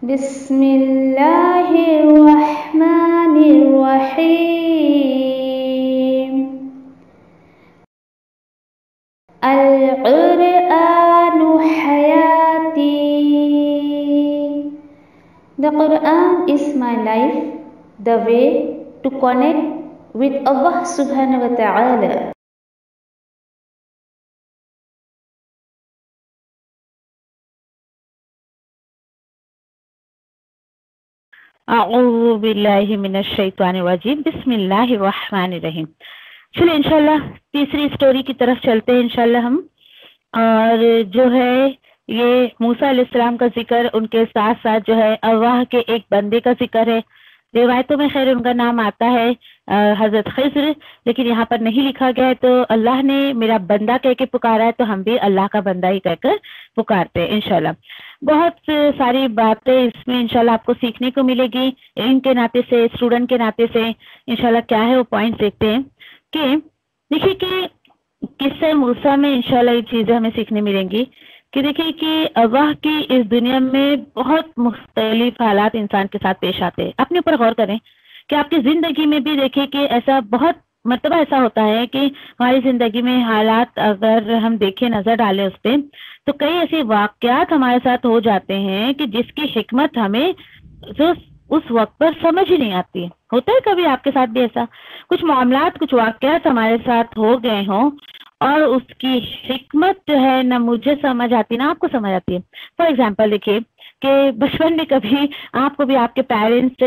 बिस्मिल्लाहिर्रहमानिर्रहीम। अल-क़ुरआनु हयाती। The Quran is my life, the way to connect with Allah subhanahu wa ta'ala. अऊज़ु बिल्लाहि मिनश शैतानिर रजीम। बिस्मिल्लाहिर्रहमानिर्रहीम। चलिए इंशाल्लाह तीसरी स्टोरी की तरफ चलते हैं इंशाल्लाह हम। और जो है ये मूसा अलैहिस्सलाम का जिक्र, उनके साथ साथ जो है अल्लाह के एक बंदे का जिक्र है। रिवायतों में खैर उनका नाम आता है हजरत खिज़्र, लेकिन यहाँ पर नहीं लिखा गया है। तो अल्लाह ने मेरा बंदा कह के पुकारा है, तो हम भी अल्लाह का बंदा ही कहकर पुकारते हैं इंशाल्लाह। बहुत सारी बातें इसमें इंशाल्लाह आपको सीखने को मिलेगी। इनके नाते से, स्टूडेंट के नाते से इंशाल्लाह क्या है वो पॉइंट देखते हैं कि देखिए कि किस्से मूसा में इंशाल्लाह ये चीजें हमें सीखने मिलेंगी कि देखिए कि अल्लाह की इस दुनिया में बहुत मुख्तलिफ हालात इंसान के साथ पेश आते हैं। अपने ऊपर गौर करें कि आपकी जिंदगी में भी देखिए कि ऐसा बहुत मतलब ऐसा होता है कि हमारी जिंदगी में हालात अगर हम देखें, नजर डालें उस पर, तो कई ऐसे वाकयात हमारे साथ हो जाते हैं कि जिसकी हिकमत हमें जो उस वक्त पर समझ ही नहीं आती है। होता है कभी आपके साथ भी ऐसा कुछ मामलात, कुछ वाकयात हमारे साथ हो गए हों और उसकी हिकमत जो है ना मुझे समझ आती ना आपको समझ आती है। फॉर एग्जाम्पल देखिए कि बचपन में कभी आपको भी आपके पेरेंट्स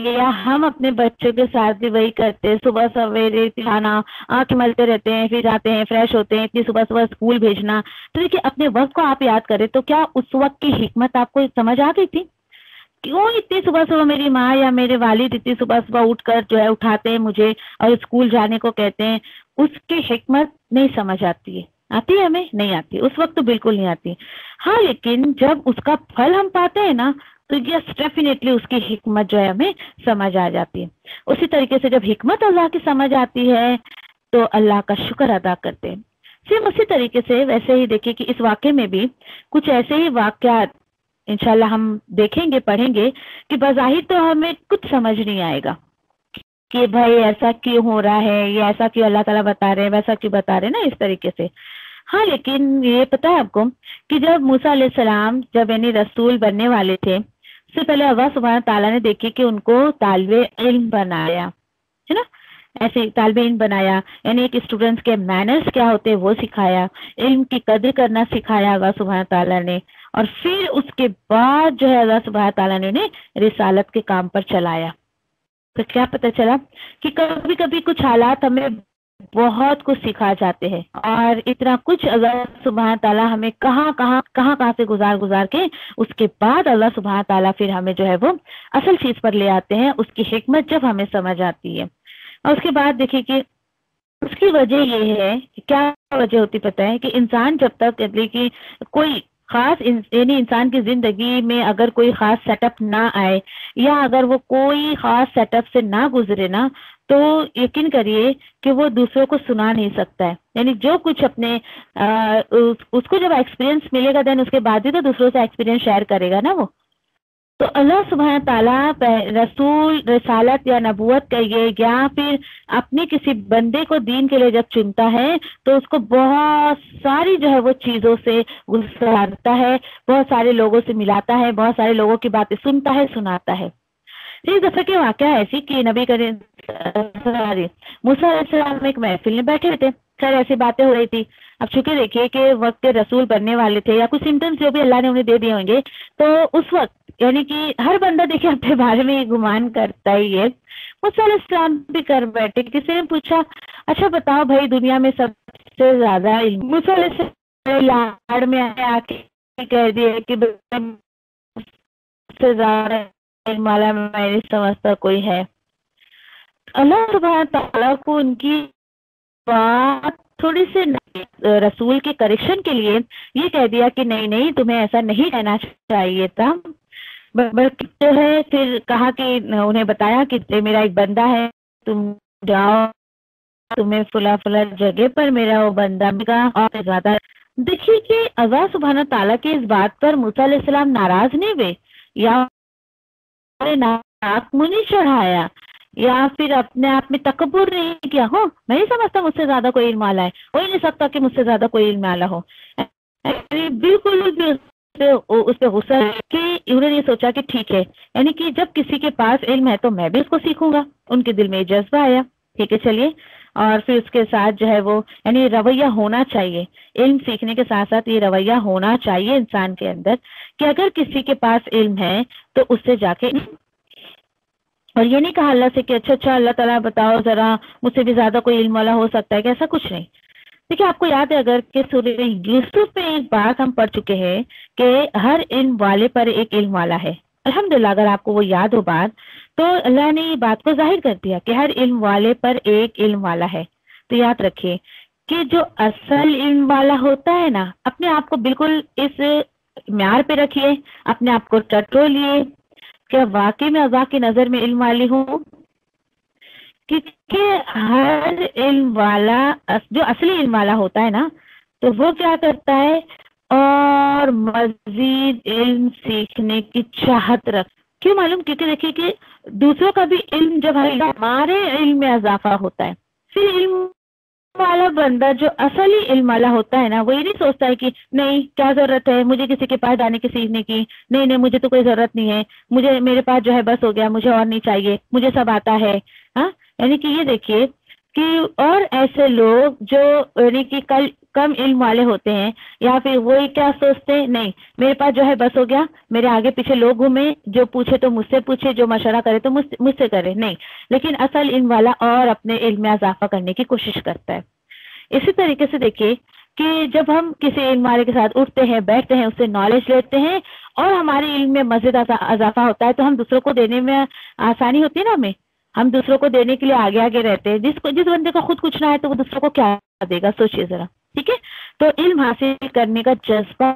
या हम अपने बच्चों के साथ भी वही करते हैं। सुबह सवेरे खाना आँख मलते रहते हैं, फिर जाते हैं, फ्रेश होते हैं, इतनी सुबह सुबह स्कूल भेजना। तो देखिए अपने वक्त को आप याद करें तो क्या उस वक्त की हिकमत आपको समझ आ गई थी? क्यों इतनी सुबह सुबह मेरी माँ या मेरे वालिद इतनी सुबह सुबह उठकर जो है उठाते हैं मुझे और स्कूल जाने को कहते हैं? उसकी हिकमत नहीं समझ आती है। आती है हमें? नहीं आती, उस वक्त तो बिल्कुल नहीं आती। हाँ, लेकिन जब उसका फल हम पाते हैं ना तो यस डेफिनेटली उसकी हिकमत जो है हमें समझ आ जाती है। उसी तरीके से जब हिकमत अल्लाह की समझ आती है तो अल्लाह का शुक्र अदा करते हैं। सेम उसी तरीके से वैसे ही देखिए कि इस वाक्य में भी कुछ ऐसे ही वाकयात इंशाल्लाह हम देखेंगे, पढ़ेंगे कि बज़ाहिर तो हमें कुछ समझ नहीं आएगा कि भाई ऐसा क्यों हो रहा है, या ऐसा क्यों अल्लाह ताला बता रहे हैं, वैसा क्यों बता रहे हैं ना, इस तरीके से। हाँ, लेकिन ये पता है आपको कि जब मूसा अलैहिस्सलाम जब यानी रसूल बनने वाले थे, उससे पहले अल्लाह सुब्हान ताला ने देखी कि उनको तालिबे इल्म बनाया, है ना। ऐसे तालिबे इल्म बनाया यानी एक स्टूडेंट्स के मैनर्स क्या होते हैं वो सिखाया, इल्म की कदर करना सिखाया अल्लाह सुब्हान ताला ने। और फिर उसके बाद जो है अल्लाह सुब्हान ताला ने उन्हें रिसालत के काम पर चलाया। तो क्या पता चला कि कभी कभी कुछ हालात हमें बहुत कुछ सिखा जाते हैं और इतना कुछ अल्लाह सुब्हान ताला हमें कहाँ से गुजार के उसके बाद अल्लाह सुब्हान ताला फिर हमें जो है वो असल चीज पर ले आते हैं, उसकी हिकमत जब हमें समझ आती है। और उसके बाद देखिए कि उसकी वजह ये है कि क्या वजह होती पता है कि इंसान जब तक यानी कि कोई खास यानी इंसान की जिंदगी में अगर कोई खास सेटअप ना आए या अगर वो कोई खास सेटअप से ना गुजरे ना, तो यकीन करिए कि वो दूसरों को सुना नहीं सकता है। यानी जो कुछ अपने उसको जब एक्सपीरियंस मिलेगा देन उसके बाद ही तो दूसरों से एक्सपीरियंस शेयर करेगा ना वो। तो अल्लाह सुब्हान ताला रसूल, रिसालत या नबूवत कहिए या फिर अपने किसी बंदे को दीन के लिए जब चुनता है तो उसको बहुत सारी जो है वो चीजों से गुजारता है, बहुत सारे लोगों से मिलाता है, बहुत सारे लोगों की बातें सुनता है, सुनाता है। एक दफा की वाकया ऐसी कि नबी करीम मूसा अलैहिस्सलाम एक महफिल में बैठे थे, खैर ऐसी बातें हो रही थी। अब चूंकि देखिए कि वक्त के रसूल बनने वाले थे या कुछ सिम्टम्स जो भी अल्लाह ने उन्हें दे दिए होंगे, तो उस वक्त यानी कि हर बंदा देखिए अपने बारे में गुमान करता ही है। मूसा अलैहिस्सलाम भी कर बैठे, किसी ने पूछा अच्छा बताओ भाई दुनिया में सबसे ज्यादा मूसा अलैहिस्सलाम लाड़ में आके कह दिया कि सबसे ज्यादा वाला मैं नहीं समझता कोई है। अल्लाह सुब्हान ताला को उनकी बात थोड़ी सी रसूल के करेक्शन के लिए ये कह दिया कि नहीं तुम्हें ऐसा नहीं कहना चाहिए था, बल्कि जो है फिर कहा कि उन्हें बताया कि मेरा एक बंदा है, तुम जाओ, तुम्हें फुला जगह पर मेरा वो बंदा मिलेगा और ज्यादा। देखिए कि अल्लाह सुब्हान ताला की इस बात पर मूसा अलैहिस्सलाम नाराज नहीं हुए या नाक मुंह नहीं चढ़ाया या फिर अपने आप में तकब्बुर नहीं किया हो, मैं नहीं समझता मुझसे ज्यादा कोई इल्म वाला है, हो ही नहीं सकता कि मुझसे ज्यादा कोई इल्म वाला हो, बिल्कुल भी उस पे गुस्सा कि उन्होंने ये सोचा कि ठीक है, यानी कि जब किसी के पास इल्म है तो मैं भी उसको सीखूंगा, उनके दिल में जज्बा आया, ठीक है चलिए। और फिर उसके साथ जो है वो यानी रवैया होना चाहिए, इल्म सीखने के साथ साथ ये रवैया होना चाहिए इंसान के अंदर कि अगर किसी के पास इल्म है तो उससे जाके, और ये नहीं कहा अल्लाह से कि अच्छा अल्लाह ताला बताओ जरा मुझसे भी ज्यादा कोई इल्म वाला हो सकता है कि, ऐसा कुछ नहीं। देखिए आपको याद है अगर कि सूरह यूसुफ में एक बात हम पढ़ चुके हैं कि हर इल्म वाले पर एक इल्म वाला है, अल्हम्दुलिल्लाह अगर आपको वो याद हो बात, तो अल्लाह ने ये बात को जाहिर कर दिया कि हर इल्म वाले पर एक इल्म वाला है। तो याद रखिए कि जो असल इल्म वाला होता है ना, अपने आप को बिल्कुल इस म्यार पे रखिए, अपने आप को टटोलिए क्या वाकई में अल्लाह की नजर में इल्म वाली हूँ, क्योंकि हर इल्म वाला जो असली इल्म वाला होता है ना, तो वो क्या करता है और मजीद इल्म सीखने की चाहत रख, क्यों मालूम, क्योंकि देखिए कि दूसरों का भी इल्म जब हमारे इल्म में इजाफा होता है, फिर इल्म वाला बंदा जो असली इल्म वाला होता है ना, वो ये नहीं सोचता है कि नहीं क्या जरूरत है मुझे किसी के पास जाने की सीखने की, नहीं मुझे तो कोई जरूरत नहीं है, मुझे मेरे पास जो है बस हो गया, मुझे और नहीं चाहिए, मुझे सब आता है। हाँ, यानी कि ये देखिए कि और ऐसे लोग जो यानी कि कम इल्म वाले होते हैं, या फिर वो क्या सोचते हैं, नहीं मेरे पास जो है बस हो गया, मेरे आगे पीछे लोग घूमे, जो पूछे तो मुझसे पूछे, जो मशवरा करे तो मुझसे करे, नहीं, लेकिन असल इल्म वाला और अपने इल्म में इजाफा करने की कोशिश करता है। इसी तरीके से देखिए कि जब हम किसी इल्म वाले के साथ उठते हैं, बैठते हैं, उससे नॉलेज लेते हैं और हमारे इल्म में मजीद इजाफा होता है, तो हम दूसरों को देने में आसानी होती है ना, हम दूसरों को देने के लिए आगे आगे रहते हैं। जिस बंदे को खुद कुछ ना है तो वो दूसरों को क्या देगा, सोचिए जरा, ठीक है। तो इल्म हासिल करने का जज्बा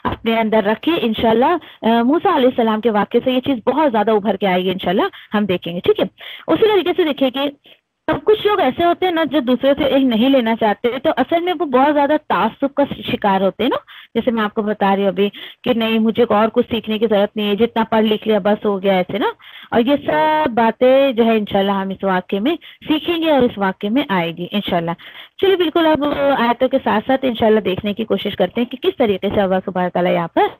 अपने अंदर रखिए, इंशाल्लाह मूसा अलैहिस्सलाम के वाक़े से ये चीज बहुत ज्यादा उभर के आएगी, इंशाल्लाह हम देखेंगे, ठीक है। उसी तरीके से देखिए कि अब कुछ लोग ऐसे होते हैं ना जो दूसरे से इल्म नहीं लेना चाहते, तो असल में वो बहुत ज्यादा तासुब का शिकार होते हैं ना, जैसे मैं आपको बता रही हूँ अभी कि नहीं मुझे और कुछ सीखने की जरूरत नहीं है, जितना पढ़ लिख लिया बस हो गया, ऐसे ना। और ये सब बातें जो है इंशाल्लाह हम इस वाक्य में सीखेंगे और इस वाक्य में आएगी इंशाल्लाह। चलिए बिल्कुल अब आयतों के साथ साथ इंशाल्लाह देखने की कोशिश करते हैं कि किस तरीके से अल्लाह सुब्हानहू तआला यहाँ पर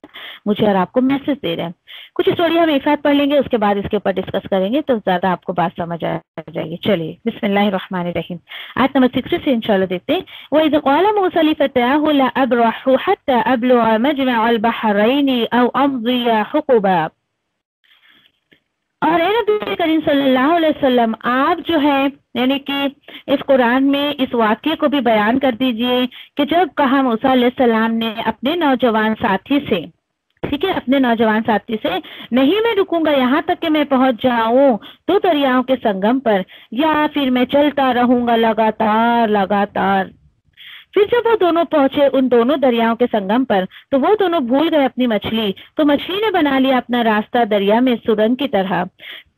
मुझे और आपको मैसेज दे रहे हैं। कुछ स्टोरी हम एक साथ पढ़ लेंगे, उसके बाद इसके ऊपर डिस्कस करेंगे तो ज्यादा आपको बात समझ आ जाएगी। चलिए बिस्मिल्लाहिर्रहमानिर्रहीम, आयत नंबर 60 से इंशाल्लाह देखते हैं। वइज़ क़ाल मूसा लिफ़ताहु ला अब्रहु हत्ता अब्लुग़ मजमअल बहरैनि औ अम्ज़िया हुक़बा। और नबी करीम सल्लल्लाहु अलैहि वसल्लम आप जो है यानी कि इस कुरान में इस वाक्य को भी बयान कर दीजिए कि जब कहा मूसा अलैहिस्सलाम ने अपने नौजवान साथी से, ठीक है, अपने नौजवान साथी से, नहीं मैं रुकूंगा यहाँ तक कि मैं पहुंच जाऊं तो दरियाओं के संगम पर, या फिर मैं चलता रहूंगा लगातार। फिर जब वो दोनों पहुंचे उन दोनों दरियाओं के संगम पर, तो वो दोनों भूल गए अपनी मछली, तो मछली ने बना लिया अपना रास्ता दरिया में सुरंग की तरह।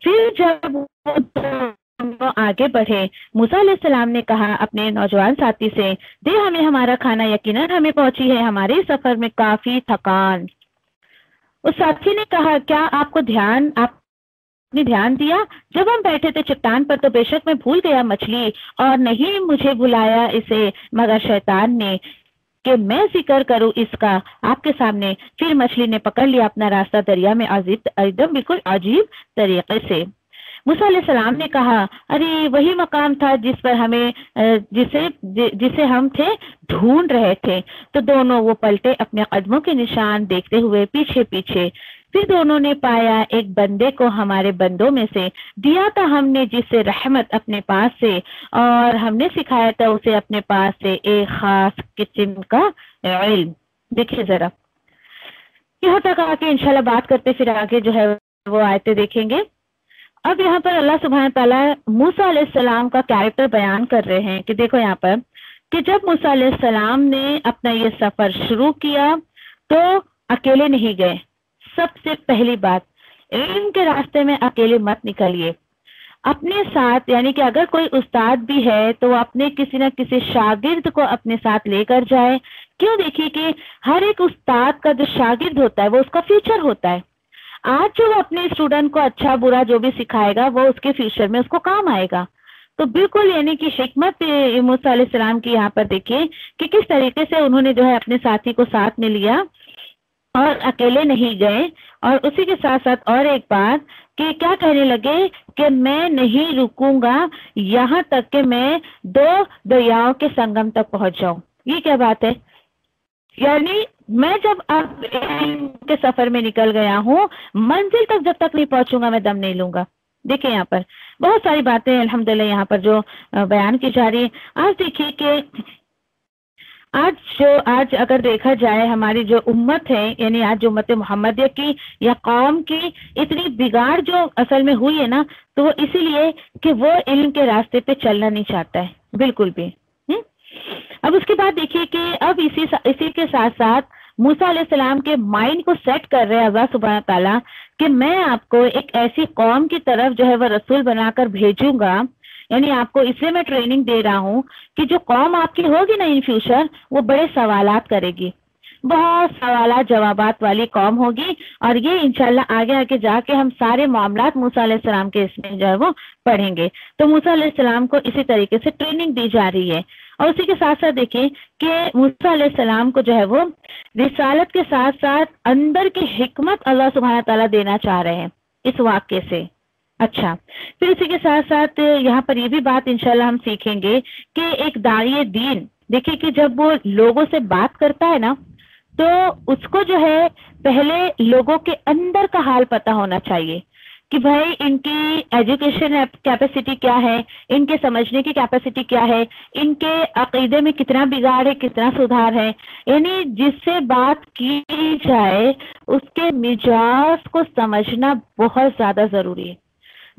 फिर जब वो दोनों आगे बढ़े, मूसा अलैहिस्सलाम ने कहा अपने नौजवान साथी से, दे हमें हमारा खाना, यकीनन हमें पहुंची है हमारे सफर में काफी थकान। उस साथी ने कहा, क्या आपने ध्यान दिया जब हम बैठे थे चट्टान पर, तो बेशक मैं भूल गया मछली और नहीं मुझे बुलाया इसे मगर शैतान ने कि मैं जिक्र करूं इसका आपके सामने। फिर मछली ने पकड़ लिया अपना रास्ता दरिया में एकदम बिल्कुल अजीब तरीके से। मूसा अलैहिस्सलाम ने कहा, अरे वही मकाम था जिस पर हमें जिसे हम थे ढूंढ रहे थे। तो दोनों वो पलटे अपने कदमों के निशान देखते हुए पीछे पीछे। फिर दोनों ने पाया एक बंदे को हमारे बंदों में से, दिया था हमने जिससे रहमत अपने पास से, और हमने सिखाया था उसे अपने पास से एक खास किस्म का इल्म। देखिए जरा यहाँ तक आके इंशाल्लाह बात करते, फिर आगे जो है वो आयतें देखेंगे। अब यहाँ पर अल्लाह सुब्हानहू तआला मूसा अलैहिस्सलाम का कैरेक्टर बयान कर रहे हैं कि देखो यहाँ पर कि जब मूसा अलैहिस्सलाम ने अपना ये सफर शुरू किया तो अकेले नहीं गए। सबसे पहली बात, इल्म के रास्ते में अकेले मत निकलिए, अपने साथ यानी कि अगर कोई उस्ताद भी है तो वो अपने किसी न किसी शागिर्द को अपने साथ लेकर जाए। क्यों, देखिए कि हर एक उस्ताद का जो शागिर्द होता है वो उसका फ्यूचर होता है। आज जो वो अपने स्टूडेंट को अच्छा बुरा जो भी सिखाएगा वो उसके फ्यूचर में उसको काम आएगा। तो बिल्कुल यानी कि हिकमत मूसा अलैहिस्सलाम की यहाँ पर देखिए कि किस तरीके से उन्होंने जो है अपने साथी को साथ में लिया और अकेले नहीं गए। और उसी के साथ साथ और एक बात कि क्या कहने लगे कि मैं नहीं रुकूंगा यहाँ तक कि मैं 2 दरियाओं के संगम तक पहुंच जाऊं। ये क्या बात है, यानी मैं जब अब के सफर में निकल गया हूं, मंजिल तक जब तक नहीं पहुंचूंगा मैं दम नहीं लूंगा। देखिए यहाँ पर बहुत सारी बातें अल्हम्दुलिल्लाह यहाँ पर जो बयान की जा रही है। आज देखिए कि आज अगर देखा जाए हमारी जो उम्मत है, यानी आज जो उम्मत मोहम्मदिया की या कौम की इतनी बिगाड़ जो असल में हुई है ना, तो वो इसीलिए कि वो इल्म के रास्ते पे चलना नहीं चाहता है बिल्कुल भी। अब उसके बाद देखिए कि अब इसी के साथ साथ मूसा अलैहिस्सलाम के माइंड को सेट कर रहे हैं अल्लाह सुब्हान ताला कि मैं आपको एक ऐसी कौम की तरफ जो है वह रसूल बनाकर भेजूंगा, यानी आपको इसलिए मैं ट्रेनिंग दे रहा हूं कि जो कौम आपकी होगी ना इन फ्यूचर, वो बड़े सवालात करेगी, बहुत सवालात जवाबात वाली कौम होगी। और ये इंशाल्लाह आगे आगे जाके हम सारे मामलात मूसा अलैहिस्सलाम के इसमें जो है वो पढ़ेंगे। तो मूसा अलैहिस्सलाम को इसी तरीके से ट्रेनिंग दी जा रही है। और उसी के साथ साथ देखिए कि मूसा अलैहिस्सलाम को जो है वो रिसालत के साथ साथ अंदर की हिकमत अल्लाह सुब्हानहू तआला देना चाह रहे हैं इस वाक्य से। अच्छा, फिर इसी के साथ साथ यहाँ पर ये भी बात इंशाल्लाह हम सीखेंगे कि एक दाई दीन देखिए कि जब वो लोगों से बात करता है ना, तो उसको जो है पहले लोगों के अंदर का हाल पता होना चाहिए कि भाई इनकी एजुकेशन कैपेसिटी क्या है, इनके समझने की कैपेसिटी क्या है, इनके अकीदे में कितना बिगाड़ है, कितना सुधार है। यानी जिससे बात की जाए उसके मिजाज को समझना बहुत ज्यादा जरूरी है।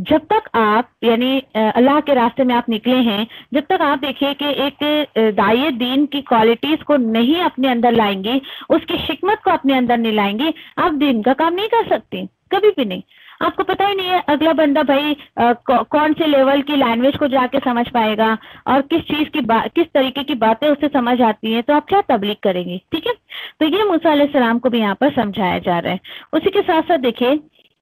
जब तक आप यानी अल्लाह के रास्ते में आप निकले हैं, जब तक आप देखिए कि एक दाई दीन की क्वालिटीज को नहीं अपने अंदर लाएंगे, उसकी हिकमत को अपने अंदर नहीं लाएंगे, आप दीन का काम नहीं कर सकते कभी भी नहीं। आपको पता ही नहीं है अगला बंदा भाई कौन से लेवल की लैंग्वेज को जाके समझ पाएगा और किस चीज की किस तरीके की बातें उससे समझ आती हैं, तो आप क्या तबलीग करेंगे। ठीक है, तो ये मूसा अलैहिस्सलाम को भी यहाँ पर समझाया जा रहा है। उसी के साथ साथ देखिए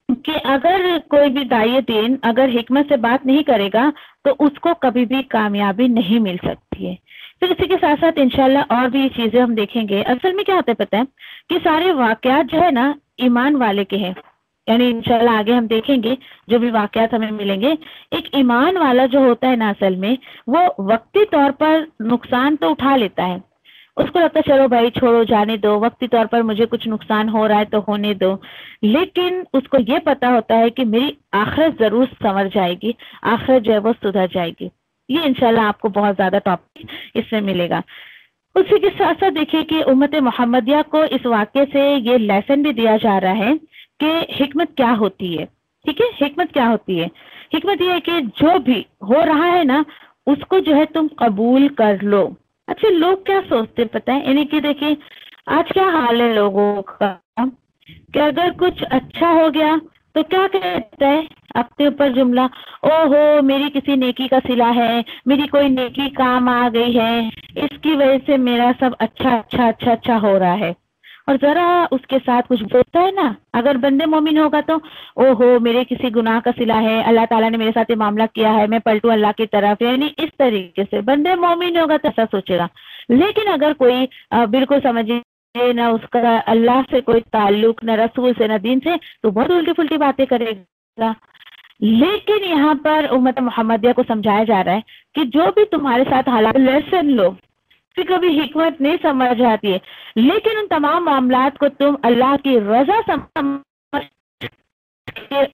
कि अगर कोई भी दाई दीन अगर हिकमत से बात नहीं करेगा तो उसको कभी भी कामयाबी नहीं मिल सकती है। फिर इसी के साथ साथ इंशाल्लाह और भी चीजें हम देखेंगे। असल में क्या होता है पता है कि सारे वाकयात जो है ना ईमान वाले के हैं, यानी इंशाल्लाह आगे हम देखेंगे जो भी वाकयात हमें मिलेंगे। एक ईमान वाला जो होता है ना असल में वो वक्ती तौर पर नुकसान तो उठा लेता है, उसको लगता है चलो भाई छोड़ो जाने दो, वक्ती तौर पर मुझे कुछ नुकसान हो रहा है तो होने दो, लेकिन उसको ये पता होता है कि मेरी आखिरत जरूर संवर जाएगी, आखिरत जो है वो सुधर जाएगी। ये इंशाल्लाह आपको बहुत ज्यादा टॉपिक इसमें मिलेगा। उसी के साथ साथ देखिए कि उम्मत मोहम्मदिया को इस वाक्य से ये लेसन भी दिया जा रहा है कि हिकमत क्या होती है। ठीक है, हिकमत क्या होती है? हिकमत ये है कि जो भी हो रहा है ना उसको जो है तुम कबूल कर लो। अच्छा, लोग क्या सोचते पता है, यानी कि देखिए आज क्या हाल है लोगों का कि अगर कुछ अच्छा हो गया तो क्या कहता है अपने ऊपर जुमला, ओहो मेरी किसी नेकी का सिला है, मेरी कोई नेकी काम आ गई है, इसकी वजह से मेरा सब अच्छा हो रहा है। और जरा उसके साथ कुछ बोलता है ना, अगर बंदे मोमिन होगा तो ओहो मेरे किसी गुनाह का सिला है, अल्लाह ताला ने मेरे साथ ये मामला किया है, मैं पलटू अल्लाह की तरफ, यानी इस तरीके से बंदे मोमिन होगा तो ऐसा सोचेगा। लेकिन अगर कोई बिल्कुल समझिए ना उसका अल्लाह से कोई ताल्लुक, न रसूल से, न दीन से, तो बहुत उल्टी फुल्टी बातें करेगा। लेकिन यहाँ पर उम्मत मोहम्मदिया को समझाया जा रहा है कि जो भी तुम्हारे साथ हालात, लेसन लो, फिर कभी हिकमत नहीं समझ आती है, लेकिन उन तमाम मामलात को तुम अल्लाह की रजा समझ के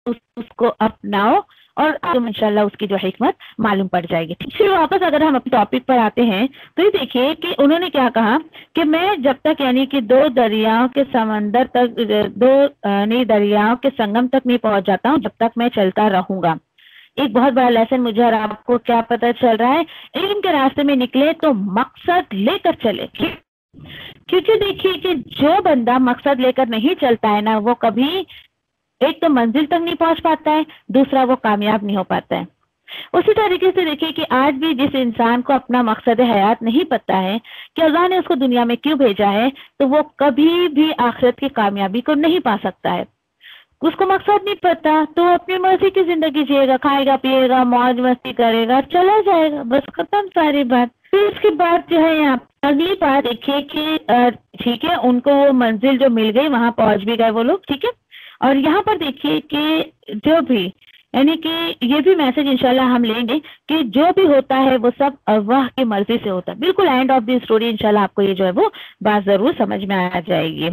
उसको अपनाओ और तुम इंशाल्लाह उसकी जो हिकमत मालूम पड़ जाएगी। फिर वापस अगर हम अपने टॉपिक पर आते हैं तो ये देखिए कि उन्होंने क्या कहा कि मैं जब तक यानी कि 2 दरियाओं के समंदर तक, 2 दरियाओं के संगम तक नहीं पहुंच जाता हूँ, जब तक मैं चलता रहूंगा। एक बहुत बड़ा लेसन मुझे और आपको क्या पता चल रहा है, इल्म के रास्ते में निकले तो मकसद लेकर चले। क्योंकि देखिए कि जो बंदा मकसद लेकर नहीं चलता है ना, वो कभी एक तो मंजिल तक नहीं पहुंच पाता है, दूसरा वो कामयाब नहीं हो पाता है। उसी तरीके से देखिए कि आज भी जिस इंसान को अपना मकसद हयात नहीं पता है कि अल्लाह ने उसको दुनिया में क्यों भेजा है, तो वो कभी भी आखिरत की कामयाबी को नहीं पा सकता है। उसको मकसद नहीं पता, तो अपनी मर्जी की जिंदगी जिएगा, खाएगा पिएगा मौज मस्ती करेगा, चला जाएगा, बस खत्म सारी बात। फिर उसके बाद जो है यहाँ अगली बात देखिए कि ठीक है, उनको वो मंजिल जो मिल गई, वहां पहुंच भी गए वो लोग, ठीक है। और यहाँ पर देखिए कि जो भी, यानी कि ये भी मैसेज इंशाल्लाह हम लेंगे कि जो भी होता है वो सब अल्लाह की मर्जी से होता है। बिल्कुल एंड ऑफ द स्टोरी इंशाल्लाह आपको ये जो है वो बात जरूर समझ में आ जाएगी।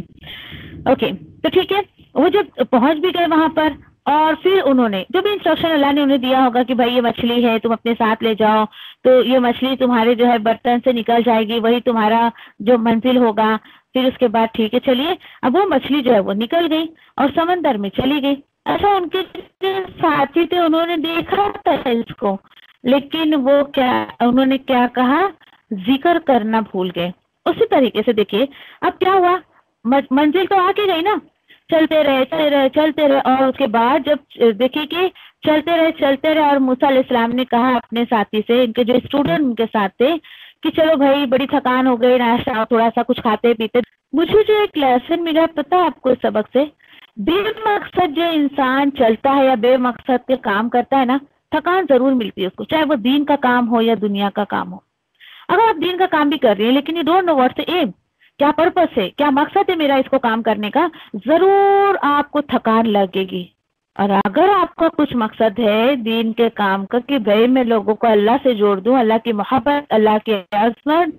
ओके, तो ठीक है, वो जब पहुंच भी गए वहां पर, और फिर उन्होंने जो भी इंस्ट्रक्शन अल्लाह ने उन्हें दिया होगा कि भाई ये मछली है, तुम अपने साथ ले जाओ, तो ये मछली तुम्हारे जो है बर्तन से निकल जाएगी, वही तुम्हारा जो मंजिल होगा। फिर उसके बाद ठीक है, चलिए, अब वो मछली जो है वो निकल गई और समंदर में चली गई। अच्छा, उनके साथी थे, उन्होंने देखा था इसको, लेकिन वो उन्होंने क्या कहा, जिक्र करना भूल गए। उसी तरीके से देखिए अब क्या हुआ, मंजिल तो आके गई ना, चलते रहे और उसके बाद जब देखिए कि चलते रहे और मूसा अलैहिस्सलाम ने कहा अपने साथी से, इनके जो स्टूडेंट उनके साथ थे, कि चलो भाई बड़ी थकान हो गई, नाश्ता थोड़ा सा कुछ खाते पीते। मुझे जो एक लेसन मिला पता है आपको इस सबक से, बेमकसद जो इंसान चलता है या बेमकसद के काम करता है ना, थकान जरूर मिलती है उसको, चाहे वो दीन का काम हो या दुनिया का काम हो। अगर आप दीन का काम भी कर रही हैं लेकिन you don't know what's the aim, क्या पर्पस है, क्या मकसद है मेरा इसको काम करने का, जरूर आपको थकान लगेगी। और अगर आपका कुछ मकसद है दीन के काम का कि भाई मैं लोगों को अल्लाह से जोड़ दूं, अल्लाह की मोहब्बत, अल्लाह की अज़मत,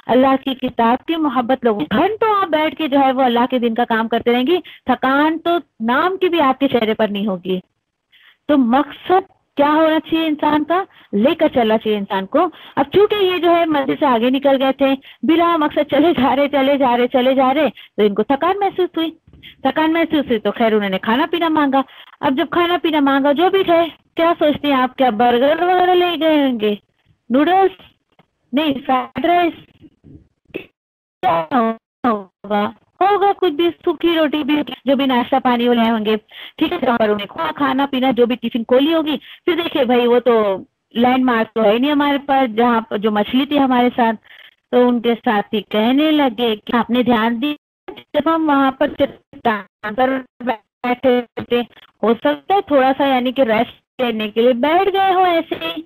अल्लाह की किताब की मोहब्बत, लोगों घंटों आप बैठ के जो है वो अल्लाह के दिन का काम करते रहेंगी, थकान तो नाम की भी आपके चेहरे पर नहीं होगी। तो मकसद क्या होना चाहिए इंसान का, लेकर चलना चाहिए इंसान को। अब चूंकि ये जो है मंदिर से आगे निकल गए थे, बिना मकसद चले जा रहे, तो इनको थकान महसूस हुई। तो खैर उन्होंने खाना पीना मांगा। अब जब खाना पीना मांगा, जो भी है, क्या सोचते हैं आप, क्या बर्गर वगैरह ले गए होंगे, नूडल्स नहीं, फ्राइड राइस, क्या होगा कुछ भी, सूखी रोटी भी, जो भी नाश्ता पानी वो लाए होंगे, ठीक है। पर उन्हें खाना पीना जो भी टिफिन खोली होगी। फिर देखिए भाई वो तो लैंडमार्क तो है नहीं हमारे पास, जहाँ पर जो मछली थी हमारे साथ, तो उनके साथी कहने लगे कि आपने ध्यान दी जब हम वहां पर चट्टान पर बैठे थे, हो सकता है थोड़ा सा यानी कि रेस्ट लेने के लिए बैठ गए हो ऐसे ही।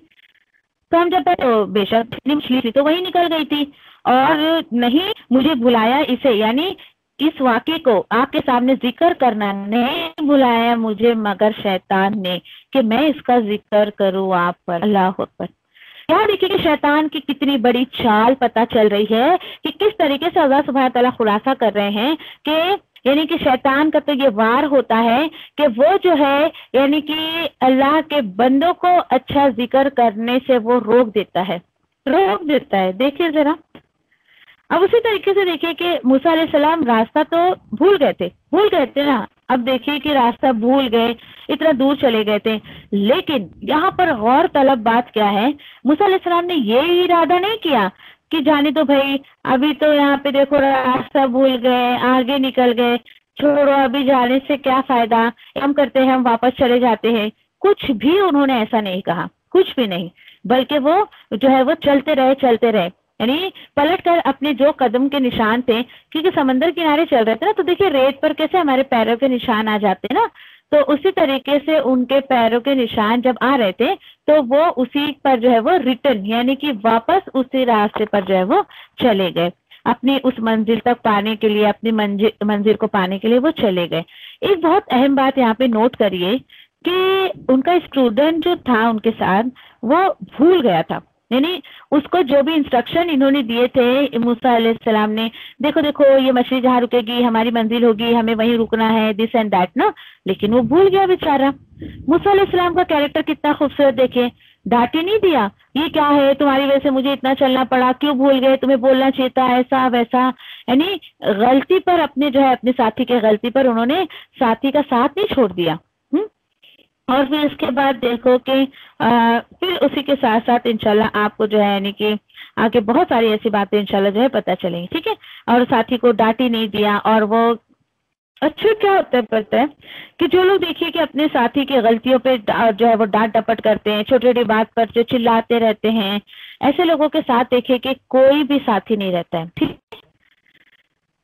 तो हम जब तो बेशक मछली थी तो वही निकल गई थी, और नहीं मुझे बुलाया इसे, यानी इस वाक़े को आपके सामने जिक्र करना नहीं बुलाया मुझे मगर शैतान ने, कि मैं इसका जिक्र करूं आप पर। अल्लाह अकबर। यहाँ देखिए कि शैतान की कितनी बड़ी चाल पता चल रही है कि किस तरीके से अल्लाह सुब्हानहू तआला खुलासा कर रहे हैं कि यानी कि शैतान का तो ये वार होता है कि वो जो है यानी कि अल्लाह के बंदों को अच्छा जिक्र करने से वो रोक देता है। देखिए जरा, अब उसी तरीके से देखिए कि मूसा अलैहिस्सलाम रास्ता तो भूल गए थे ना। अब देखिए कि रास्ता भूल गए, इतना दूर चले गए थे, लेकिन यहाँ पर गौर तलब बात क्या है, मूसा अलैहिस्सलाम ने ये इरादा नहीं किया कि जाने तो भाई अभी तो यहाँ पे देखो रास्ता भूल गए, आगे निकल गए, छोड़ो अभी जाने से क्या फायदा, हम करते हैं हम वापस चले जाते हैं। कुछ भी उन्होंने ऐसा नहीं कहा, कुछ भी नहीं, बल्कि वो जो है वो चलते रहे, यानी पलट कर अपने जो कदम के निशान थे, क्योंकि समंदर किनारे चल रहे थे ना, तो देखिए रेत पर कैसे हमारे पैरों के निशान आ जाते हैं ना, तो उसी तरीके से उनके पैरों के निशान जब आ रहे थे तो वो उसी पर जो है वो रिटर्न यानी कि वापस उसी रास्ते पर जो है वो चले गए, अपनी उस मंजिल तक पाने के लिए, अपनी मंजिल को पाने के लिए वो चले गए। एक बहुत अहम बात यहाँ पे नोट करिए कि उनका स्टूडेंट जो था उनके साथ वो भूल गया था, यानी उसको जो भी इंस्ट्रक्शन इन्होंने दिए थे मूसा अलैहिस्सलाम ने, देखो ये मछली जहाँ रुकेगी हमारी मंजिल होगी, हमें वहीं रुकना है, दिस एंड दैट ना, लेकिन वो भूल गया बेचारा। मूसा अलैहिस्सलाम का कैरेक्टर कितना खूबसूरत देखिए, डांटे नहीं दिया, ये क्या है तुम्हारी वजह से मुझे इतना चलना पड़ा, क्यों भूल गए, तुम्हें बोलना चाहिए था ऐसा वैसा, यानी गलती पर अपने जो है अपने साथी के गलती पर उन्होंने साथी का साथ नहीं छोड़ दिया। और फिर इसके बाद देखो कि फिर उसी के साथ साथ इंशाल्लाह आपको जो है यानी कि आगे बहुत सारी ऐसी बातें इंशाल्लाह जो है पता चलेंगी, ठीक है। और साथी को डांट ही नहीं दिया, और वो अच्छा क्या होता है पता है कि जो लोग देखिए कि अपने साथी की गलतियों पे जो है वो डांट डपट करते हैं, छोटी छोटी बात पर जो चिल्लाते रहते हैं, ऐसे लोगों के साथ देखिए कि कोई भी साथी नहीं रहता है, ठीक है।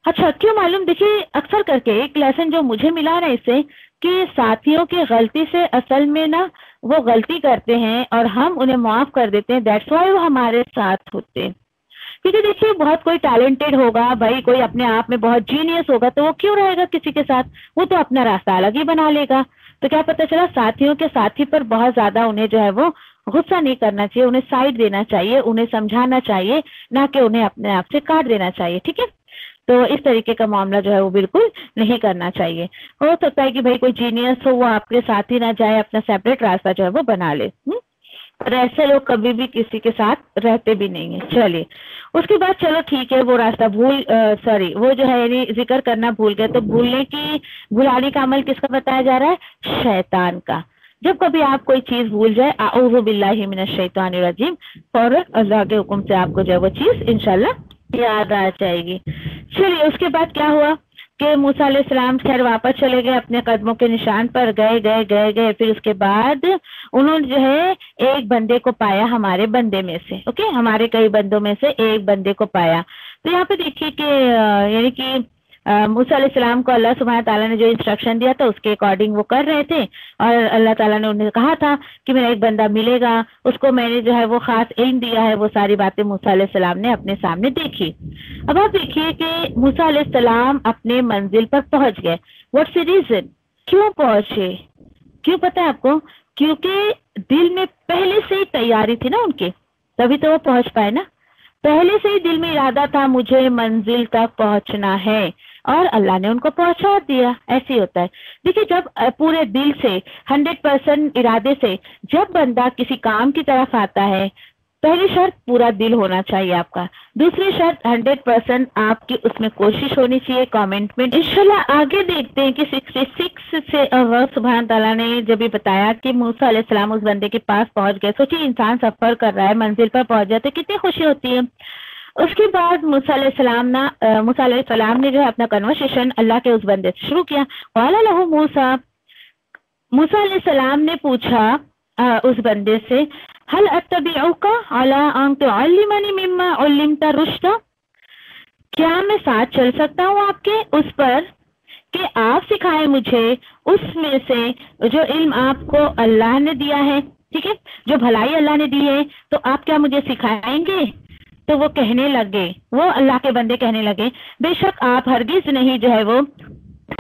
अच्छा क्यों मालूम, देखिए अक्सर करके एक लेसन जो मुझे मिला ना इससे, कि साथियों की गलती से असल में ना वो गलती करते हैं और हम उन्हें माफ कर देते हैं, दैट्स वाई वो हमारे साथ होते हैं। क्योंकि देखिए बहुत कोई टैलेंटेड होगा भाई, कोई अपने आप में बहुत जीनियस होगा, तो वो क्यों रहेगा किसी के साथ, वो तो अपना रास्ता अलग ही बना लेगा। तो क्या पता चला साथियों के साथी पर बहुत ज्यादा उन्हें जो है वो गुस्सा नहीं करना चाहिए, उन्हें साइड देना चाहिए, उन्हें समझाना चाहिए, ना कि उन्हें अपने आप से काट देना चाहिए। ठीक है, तो इस तरीके का मामला जो है वो बिल्कुल नहीं करना चाहिए। हो सकता है कि भाई कोई जीनियस हो, वो आपके साथ ही ना जाए, अपना सेपरेट रास्ता जो है वो बना ले। और ऐसे लोग कभी भी किसी के साथ रहते भी नहीं है। चलिए उसके बाद चलो ठीक है, वो रास्ता वो जो है यानी जिक्र करना भूल गए, तो भुलाने का अमल किसका बताया जा रहा है, शैतान का। जब कभी आप कोई चीज भूल जाए, आऊज़ु बिल्लाहि मिनश शैतानिर रजीम, फौरन अल्लाह के हुक्म से आपको जो है वो चीज इंशाल्लाह याद आ जाएगी। चलिए उसके बाद क्या हुआ कि मूसा अलैहिस्सलाम खैर वापस चले गए, अपने कदमों के निशान पर गए। फिर उसके बाद उन्होंने जो है एक बंदे को पाया, हमारे बंदे में से, ओके, हमारे कई बंदों में से एक बंदे को पाया। तो यहाँ पे देखिए कि यानी कि मूसा अलैहिस्सलाम को अल्लाह सुब्हानहू ताला ने जो इंस्ट्रक्शन दिया था उसके अकॉर्डिंग वो कर रहे थे, और अल्लाह ताला ने उन्हें कहा था कि मेरा एक बंदा मिलेगा, उसको मैंने जो है वो खास इल्म दिया है। वो सारी बातें मूसा अलैहिस्सलाम ने अपने सामने देखी। अब आप देखिए कि मूसा अलैहिस्सलाम अपने मंजिल पर पहुंच गए। व्हाट्स द रीजन, क्यों पहुंचे, क्यों पता है आपको, क्योंकि दिल में पहले से ही तैयारी थी ना उनके, तभी तो वो पहुंच पाए ना। पहले से ही दिल में इरादा था मुझे मंजिल तक पहुंचना है, और अल्लाह ने उनको पहुंचा दिया। ऐसे ही होता है। देखिए जब पूरे दिल से 100% इरादे से जब बंदा किसी काम की तरफ आता है, पहली शर्त पूरा दिल होना चाहिए आपका, दूसरी शर्त 100% आपकी उसमें कोशिश होनी चाहिए, कमिटमेंट। इंशाल्लाह आगे देखते हैं कि 66 से अल्लाह सुब्हान ताला ने जब ये बताया कि मूसा अलैहिस्सलाम उस बंदे के पास पहुंच गए। सोचिए इंसान सफर कर रहा है, मंजिल पर पहुंच जाए तो कितनी खुशी होती है। उसके बाद मूसा अलैहिस्सलाम ने जो है अपना कन्वर्सेशन अल्लाह के उस बंदे से शुरू किया। वाला लहू मूसा अलैहिस्सलाम ने पूछा उस बंदे से, हल अत्तबिउका अला अन तुअल्लिमनी मिम्मा उल्लिमता रुश्दा, क्या मैं साथ चल सकता हूँ आपके उस पर कि आप सिखाएं मुझे उसमें से जो इल्म आपको अल्लाह ने दिया है। ठीक है, जो भलाई अल्लाह ने दी है, तो आप क्या मुझे सिखाएंगे। तो वो कहने लगे, वो अल्लाह के बंदे कहने लगे, बेशक आप हरगिज नहीं जो है वो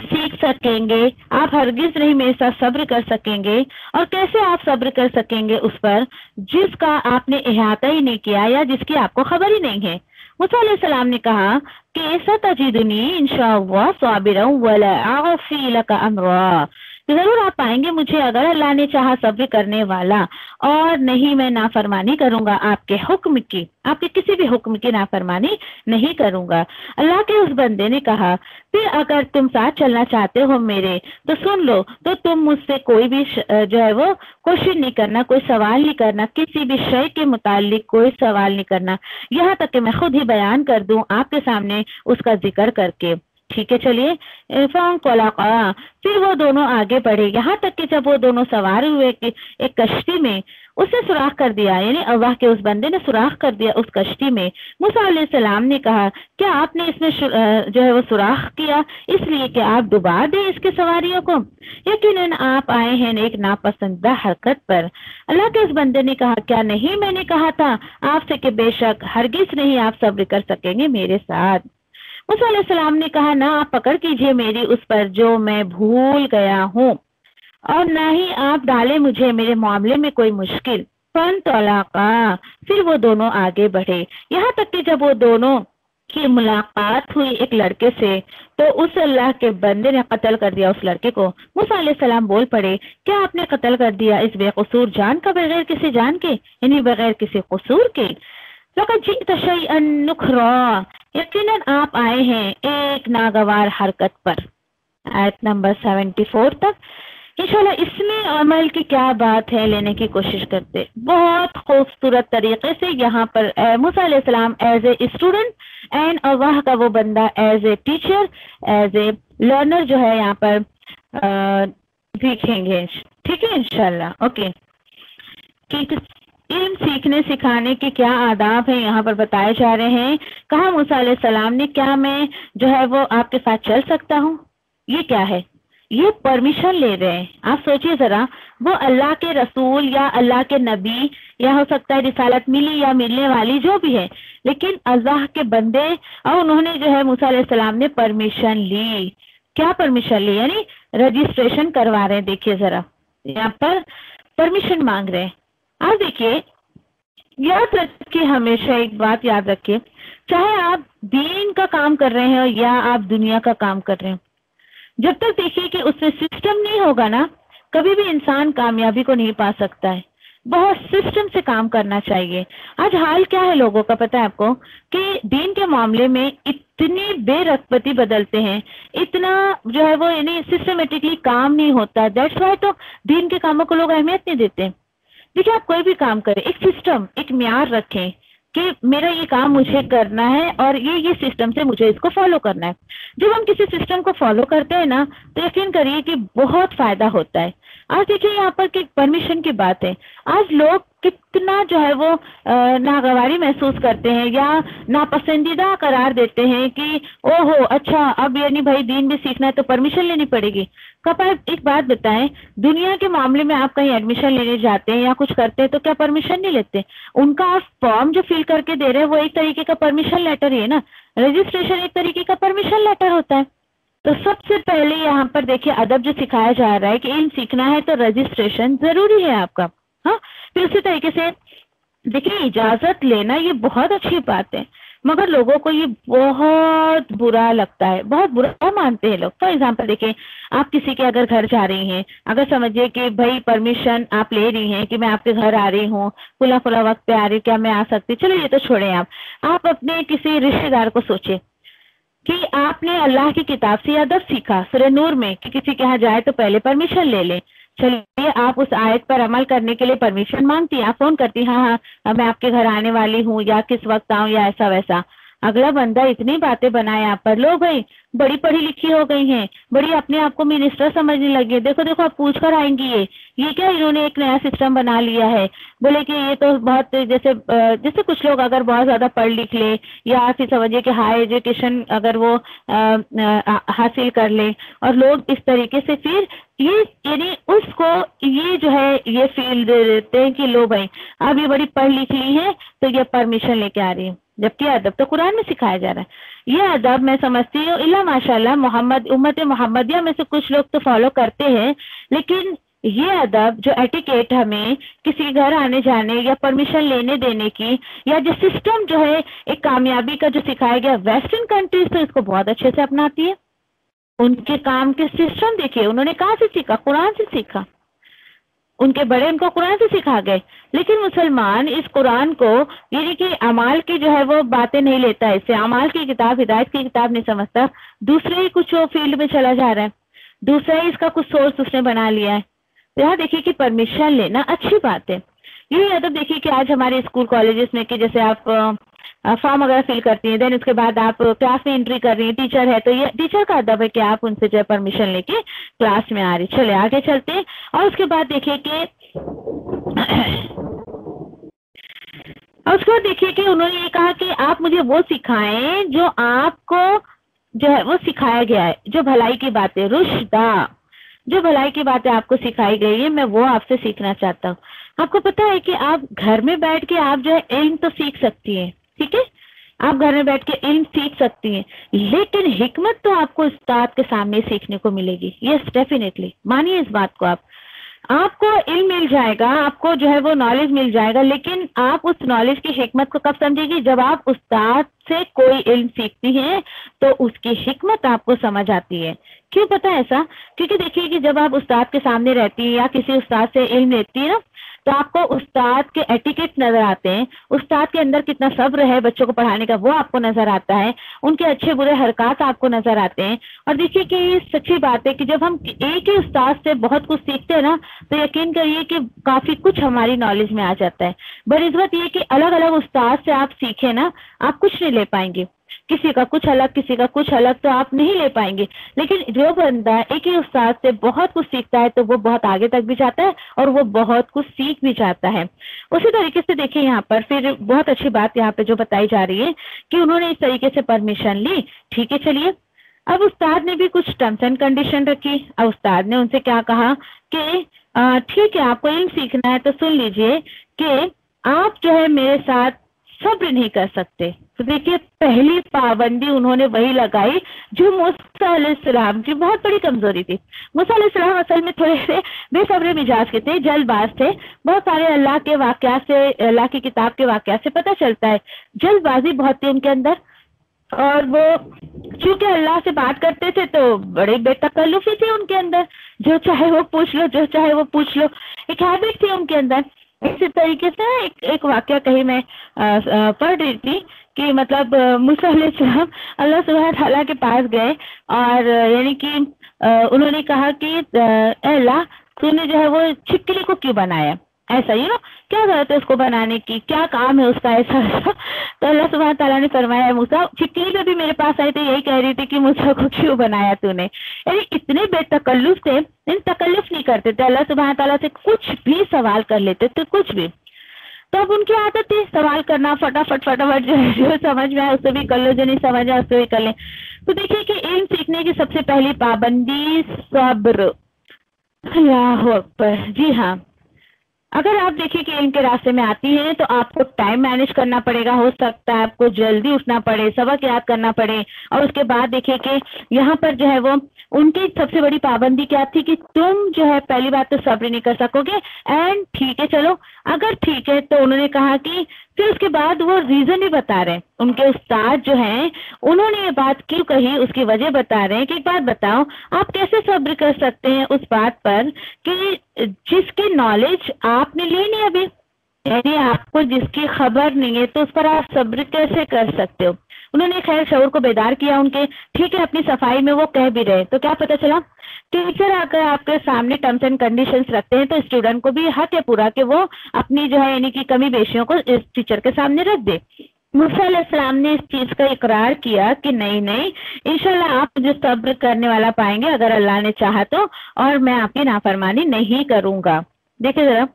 सीख सकेंगे, आप हरगिज नहीं मेरे साथ सब्र कर सकेंगे। और कैसे आप सब्र कर सकेंगे उस पर जिसका आपने इहाता ही नहीं किया या जिसकी आपको खबर ही नहीं है। मूसा अलैहिस्सलाम ने कहा कि सतजिदुनी इंशाअल्लाह साबिरन वला अअसी लका अमरा, जरूर आप पाएंगे मुझे अगर अल्लाह ने चाहा सब्र करने वाला, और नहीं मैं नाफरमानी करूंगा आपके हुक्म की, आपके किसी भी हुक्म की नाफरमानी नहीं करूंगा। अल्लाह के उस बंदे ने कहा, फिर अगर तुम साथ चलना चाहते हो मेरे तो सुन लो, तो तुम मुझसे कोई भी जो है वो क्वेश्चन नहीं करना, कोई सवाल नहीं करना, किसी भी शय के मुतालिक कोई सवाल नहीं करना, यहाँ तक कि मैं खुद ही बयान कर दूं आपके सामने उसका जिक्र करके। ठीक है, चलिए फिर वो दोनों आगे बढ़े, यहाँ तक कि जब वो दोनों सवार हुए कि एक कश्ती में, उसने सुराख कर दिया, यानी अल्लाह के उस बंदे ने सुराख कर दिया उस कश्ती में। मूसा अलैहिस्सलाम ने कहा, क्या आपने इसमें जो है वो सुराख किया इसलिए कि आप डुबा दें इसके सवारियों को, यकीनन आप आए हैं एक नापसंदीदा हरकत पर। अल्लाह के उस बंदे ने कहा, क्या नहीं मैंने कहा था आपसे कि बेशक हरगिज नहीं आप सब्र कर सकेंगे मेरे साथ। मूसा अलैहिस्सलाम ने कहा, ना आप पकड़ कीजिए मेरी उस पर जो मैं भूल गया हूँ, और ना ही आप डाले मुझे मेरे मामले में कोई मुश्किल। फन तलाका, फिर वो दोनों आगे बढ़े, यहाँ तक कि जब वो दोनों की मुलाकात हुई एक लड़के से, तो उस अल्लाह के बंदे ने कत्ल कर दिया उस लड़के को। मूसा अलैहिस्सलाम बोल पड़े, क्या आपने कत्ल कर दिया इस बेकसूर जान का, बगैर किसी जान के, यानी बगैर किसी कसूर के। लक़द जि'त शैअन नुकरा, यकीनन आप आए हैं एक नागवार हरकत पर। आयत नंबर 74 तक इंशाल्लाह इसमें अमल की क्या बात है लेने की कोशिश करते। बहुत खूबसूरत तरीके से यहाँ पर मूसा अलैहिस्सलाम as a student and Allah का वो बंदा as a teacher, as a learner जो है यहाँ पर दिखेंगे। ठीक है इंशाल्लाह, ओके। علم سیکھنے سکھانے کے کیا آداب ہیں یہاں پر بتائے جا رہے ہیں. کہا موسیٰ علیہ السلام نے کیا میں جو ہے وہ آپ کے ساتھ چل سکتا ہوں؟ یہ کیا ہے؟ یہ پرمیشن لے رہے ہیں. آپ سوچئے ذرا، وہ اللہ کے رسول یا اللہ کے نبی یا ہو سکتا ہے رسالت ملی یا ملنے والی جو بھی ہے، لیکن اللہ کے بندے، اور انہوں نے جو ہے موسیٰ علیہ السلام نے پرمیشن لی. کیا پرمیشن لی؟ یعنی رجسٹریشن کروا رہے ہیں. دیکھیے ذرا یہاں پر پرمیشن مانگ رہے ہیں. آپ دیکھیے، یاد رکھیے، ہمیشہ ایک بات یاد رکھیے، چاہے آپ دین کا کام کر رہے ہیں یا آپ دنیا کا کام کر رہے ہیں، جب تک دیکھیے کہ اس میں سسٹم نہیں ہوگا نا، کبھی بھی انسان کامیابی کو نہیں پا سکتا ہے. بہت سسٹم سے کام کرنا چاہیے. آج حال کیا ہے لوگوں کا پتہ ہے آپ کو، کہ دین کے معاملے میں اتنی بے رغبتی بدلتے ہیں، اتنا جو ہے وہ یعنی سسٹمیٹکلی کام نہیں ہوتا. دیٹس وائی تو دین کے کاموں کو لوگ اہمیت نہیں دیتے. دیکھیے، آپ کوئی بھی کام کریں، ایک سسٹم، ایک معیار رکھیں کہ میرا یہ کام مجھے کرنا ہے اور یہ سسٹم سے مجھے اس کو فالو کرنا ہے. جب ہم کسی سسٹم کو فالو کرتے ہیں نا، تو یقین کریے کہ بہت فائدہ ہوتا ہے. آج دیکھیے یہاں پر کہ پرمیشن کی بات ہے. آج لوگ کتنا جو ہے وہ ناگواری محسوس کرتے ہیں یا ناپسندیدہ قرار دیتے ہیں کہ او ہو اچھا، اب یعنی بھائی دین بھی سیکھنا ہے تو پرمیشن لینی پڑے گی. کب آپ ایک بات بتائیں، دنیا کے معاملے میں آپ کہیں ایڈمیشن لینے جاتے ہیں یا کچھ کرتے ہیں تو کیا پرمیشن نہیں لیتے؟ ان کا آپ فارم جو فل کر کے دے رہے ہیں وہ ایک طریقے کا پرمیشن لیٹر ہی ہے نا. رجسٹریشن ایک طریقے کا پرمیشن لیٹر ہوتا ہے. تو سب سے پہلے یہاں پر دیکھیے ادب جو سکھایا جا رہا ہے کہ علم سیکھنا ہے تو رجسٹریشن ضروری ہے آپ کا. ہاں، پھر اسی طریقے سے دیکھیے اجازت لینا یہ بہت اچھی بات ہے، مگر لوگوں کو یہ بہت برا لگتا ہے، بہت برا مانتے ہیں لوگ. فار ایگزامپل دیکھیں، آپ کسی کے اگر گھر جا رہی ہیں، اگر سمجھیے کہ بھائی پرمیشن آپ لے رہی ہیں کہ میں آپ کے گھر آ رہی ہوں، فلاں وقت پہ آ رہی ہوں، کیا میں آ سکتی؟ چلو یہ تو چھوڑیں. آپ اپنے کسی رشتے دار کو سوچیں کہ آپ نے اللہ کی کتاب سے ادب سیکھا سورہ نور میں کہ کسی کے یہاں جائے تو پہلے پرمیشن لے لیں. چلیے آپ اس آیت پر عمل کرنے کے لیے پرمیشن مانگتی، آپ فون کرتی، ہاں میں آپ کے گھر آنے والی ہوں یا کس وقت آؤں یا ایسا ویسا. اگلا بندہ اتنی باتیں بنائے آپ پر، لو بھائی بڑی پڑھی لکھی ہو گئی ہیں، بڑی اپنے آپ کو منسٹر سمجھنے لگے، دیکھو آپ پوچھ کر آئیں گی یہ کیا انہوں نے ایک نیا سسٹم بنا لیا ہے. بولے کہ یہ تو بہت جیسے کچھ لوگ اگر بہت زیادہ پڑھ لکھ لے یا پھر سمجھے کہ ہائی ایجوکیشن اگر وہ حاصل کر لے اور لوگ اس طریقے سے پھر یہ یعنی اس کو یہ جو ہے یہ فیل دے دیتے ہیں کہ لو بھائی اب یہ بڑی پڑھ لکھ لی ہے تو یہ پرمیشن لے کے آ رہی ہے. جبکہ ادب تو قرآن میں سکھایا جا رہا ہے. یہ ادب میں سمجھتی ہوں اللہ ماشاء اللہ امت محمدیہ میں سے کچھ لوگ تو فالو کرتے ہیں، لیکن یہ ادب جو ایٹیکیٹ ہمیں کسی گھر آنے جانے یا پرمیشن لینے دینے کی یا جو سسٹم جو ہے ایک کامیابی کا جو سکھایا گیا، ویسٹرن کنٹریز تو اس کو بہت اچھے سے اپناتی ہے. ان کے کام کے سسٹم دیکھیے انہوں نے کہاں سے سیکھا؟ قرآن سے سیکھا. ان کے بڑے ان کو قرآن سے سکھا گئے. لیکن مسلمان اس قرآن کو یعنی کہ اعمال کی جو ہے وہ باتیں نہیں لیتا ہے، اس سے اعمال کی کتاب ہدایت کی کتاب نہیں سمجھتا، دوسرے ہی کچھ وہ فیلڈ میں چلا جا رہا ہے، دوسرا ہی اس کا کچھ سورس اس نے بنا لیا ہے. یہاں دیکھیے کہ پرمیشن لینا اچھی بات ہے. یہی ادب دیکھیے کہ آج ہمارے اسکول کالجز میں کہ جیسے آپ فارم وغیرہ فل کرتی ہیں، دین اس کے بعد آپ کلاس میں انٹری کر رہی ہیں، ٹیچر ہے تو یہ ٹیچر کا ادب ہے کہ آپ ان سے جو ہے پرمیشن لے کے کلاس میں آ رہی. چلے آگے چلتے ہیں. اور اس کے بعد دیکھیے کہ انہوں نے یہ کہا کہ آپ مجھے وہ سکھائیں جو آپ کو جو ہے وہ سکھایا گیا ہے، جو بھلائی کی باتیں، رشدہ جو بھلائی کی باتیں آپ کو سکھائی گئی ہے، میں وہ آپ سے سیکھنا چاہتا ہوں. آپ کو پتا ہے کہ آپ گھر میں بیٹھ کے آپ جو ہے علم تو سیکھ سکتی ہیں، ٹھیک ہے، آپ گھر میں بیٹھ کے علم سیکھ سکتی ہیں، لیکن حکمت تو آپ کو استاد کے سامنے سیکھنے کو ملے گی. یس ڈیفینیٹلی مانیے اس بات کو. آپ کو علم مل جائے گا، آپ کو جو ہے وہ نالج مل جائے گا، لیکن آپ اس نالج کی حکمت کو کب سمجھے گی؟ جب آپ استاد سے کوئی علم سیکھتی ہیں تو اس کی حکمت آپ کو سمجھ آتی ہے. کیوں پتا ایسا؟ کیونکہ دیکھیے کہ جب آپ استاد کے سامنے رہتی ہیں یا کسی استاد سے علم لیتی ہیں نا، تو آپ کو استاد کے ایٹیکیٹ نظر آتے ہیں، استاد کے اندر کتنا صبر ہے بچوں کو پڑھانے کا وہ آپ کو نظر آتا ہے، ان کے اچھے برے حرکات آپ کو نظر آتے ہیں. اور دیکھیے کہ یہ سچی بات ہے کہ جب ہم ایک ہی استاد سے بہت کچھ سیکھتے ہیں نا تو یقین کریے کہ کافی کچھ ہماری نالج میں آ جاتا ہے. بنسبت یہ کہ الگ الگ استاد سے آپ سیکھیں نا، آپ کچھ نہیں لے پائیں گے. किसी का कुछ अलग, किसी का कुछ अलग, तो आप नहीं ले पाएंगे। लेकिन जो बंदा एक ही उस्ताद से बहुत कुछ सीखता है तो वो बहुत आगे तक भी जाता है और वो बहुत कुछ सीख भी जाता है। उसी तरीके से देखिए यहाँ पर फिर बहुत अच्छी बात यहाँ पे जो बताई जा रही है कि उन्होंने इस तरीके से परमिशन ली, ठीक है चलिए। अब उस्ताद ने भी कुछ टर्म्स एंड कंडीशन रखी। अब उस्ताद ने उनसे क्या कहा कि ठीक है, आपको इल्म सीखना है तो सुन लीजिए कि आप जो है मेरे साथ सब्र नहीं कर सकते। तो देखिए पहली पाबंदी उन्होंने वही लगाई जो मूसा अलैहिस्सलाम की बहुत बड़ी कमजोरी थी। मूसा अलैहिस्सलाम असल में थोड़े से बेसब्र मिजाज के थे, जल्दबाज थे। बहुत सारे अल्लाह के वाकया से, अल्लाह की किताब के वाकया से पता चलता है जल्दबाजी बहुत थी उनके अंदर। और वो चूंकि अल्लाह से बात करते थे तो बड़े बेतकल्लुफी थी उनके अंदर, जो चाहे वो पूछ लो, जो चाहे वो पूछ लो, एक हैबिट थी उनके अंदर। इसी तरीके से एक वाकया कहीं मैं पढ़ रही थी कि मतलब मूसा अलैहिस्सलाम अल्लाह सुब्हान तआला के पास गए और यानी कि उन्होंने कहा कि अल्लाह तूने जो है वो छिपकली को क्यों बनाया, ऐसा ही ना, क्या जरूरत है उसको बनाने की, क्या काम है उसका, ऐसा ऐसा। तो अल्लाह सुब्हान तआला ने फरमाया मूसा, छिपकली पे भी मेरे पास आई थी, यही कह रही थी कि मूसा को क्यों बनाया तूने। यानी इतने बेतकल्लुफ थे, इन तकल्लुफ नहीं करते थे, अल्लाह सुब्हान तआला से कुछ भी सवाल कर लेते थे, कुछ भी। तो अब उनकी आदत थी सवाल करना, फटाफट जो समझ में आए उससे भी कर लो, जो नहीं समझ आए उससे भी कर ले। तो देखिए कि इल्म सीखने की सबसे पहली पाबंदी सब्र। अल्लाहु अकबर। जी हाँ, अगर आप देखिए कि इनके रास्ते में आती हैं तो आपको टाइम मैनेज करना पड़ेगा, हो सकता है आपको जल्दी उठना पड़े, सबक याद करना पड़े। और उसके बाद देखिए कि यहाँ पर जो है वो उनकी सबसे बड़ी पाबंदी क्या थी कि तुम जो है पहली बात तो सब्र नहीं कर सकोगे। एंड ठीक है चलो, अगर ठीक है तो उन्होंने कहा कि फिर उसके बाद वो रीजन भी बता रहे हैं, उनके उस्ताद जो हैं उन्होंने ये बात क्यों कही उसकी वजह बता रहे हैं कि एक बात बताओ, आप कैसे सब्र कर सकते हैं उस बात पर कि जिसकी नॉलेज आपने ली नहीं अभी, यानी आपको जिसकी खबर नहीं है, तो उस पर आप सब्र कैसे कर सकते हो। उन्होंने खैर शऊर को बेदार किया उनके, ठीक है अपनी सफाई में वो कह भी रहे। तो क्या पता चला, टीचर अगर आपके सामने टर्म्स एंड कंडीशंस रखते हैं तो स्टूडेंट को भी हक है पूरा कि वो अपनी जो है यानी कि कमी बेशियों को इस टीचर के सामने रख दे। मूसा अलैहिस्सलाम ने इस चीज का इकरार किया कि नहीं नहीं, इंशाल्लाह आप मुझे सब्र करने वाला पाएंगे अगर अल्लाह ने चाहा तो, और मैं आपकी नाफरमानी नहीं करूंगा। देखिए जरा,